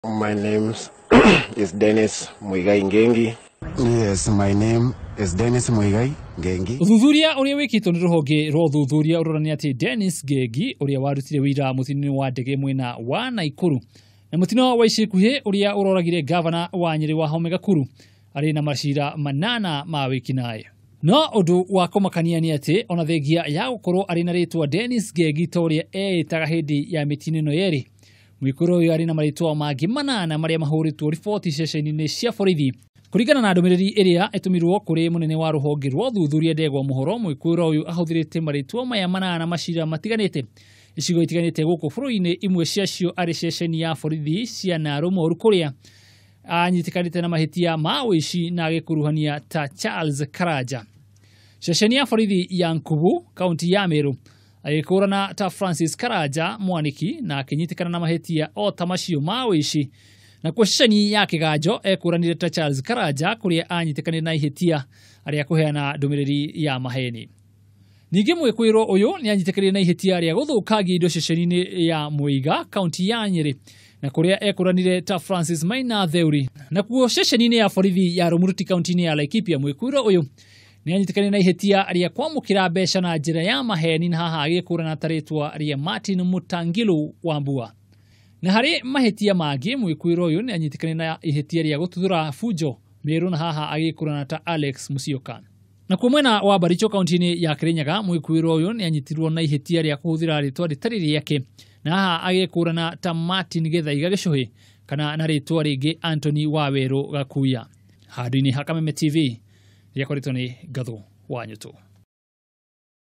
My name is Dennis Ngengi. Yes, my name is Dennis Ngengi. Uthuthuria uria wikitwo ni ruhonge rwa uthuthuria urorania ati Dennis Ngengi uria warutire wira mutino-ini wa ndege mwena wa Naikuru na mutino wa ikuhi uria uroragire ngavana wa Nyeri Wahome Gakuru ari na maciira manana ma wikinai. No undu wa kumakania ni ati ona thengia ya gukorwo ari na ritwa Dennis Ngengi toria etaga hindi ya mitino yeri mwikuru uyu ari na maritwa mangi manana maria mahuritwo riboti ceceni-ini cia borithi. Kurigana na ndumiriri iria etumirwo kuri munene wa ruhonge rwa Uthuthuria Ndegwa Muhoro mwikuru uyu ahuthirite maritwa maya manana maciira matiganite icigo itiganite guku bururi-ini imwe ciacio ari ceceni ya borithi cia Naikuru kuria anyitikanite na mahitia ma wici na agikuruhania ta Charles Karanja. Ceceni ya borithi ya Nkubu kaunti ya Meru agikurana ta Francis Karanja Mwaniki na akinyitikana na mahitia o ta macio ma wici. Na kwa ceceni ya Kiganjo ekuranire ta Charles Karanja kuria anyitikanire na ihitia aria kuheana ndumiriri ya maheni. Ningi mwikwiro uyu ni anyitikanire na ihitia aria guthukangia indo ceceni-ini ya Muira kaunti ya Nyeri na kuria ekuranire ta Francis Maina Theuri. Na kuo ceceni-ini ya borithi ya Rumuruti kaunti ya Laikipia mwikwiro uyu ni anyitikanire na ihitia aria kwamukira mbeca na njira ya maheni na haha agikurana taritwa aria mutino-ini wambua. Na hari mahitia mangi mwikwiro uyu ni anyitikanire na ihitia ria gututhura fujo Meru na haha agikurana ta Alex Musyoka. Na kwa mwena wa Baricho kaunti ya Kirinyaga mwikwiro uyu ni anyitirwo na ihitia ria kuhuthira ritwa ritari riake na haha agikurana ta Martin Gethaiga Gicuhi kana na ritwa ringi Anthony Waweru Gakuya. Handũ-inĩ ha Kameme TV rĩakoretwo nĩ Ngatho wa Nyũtũ.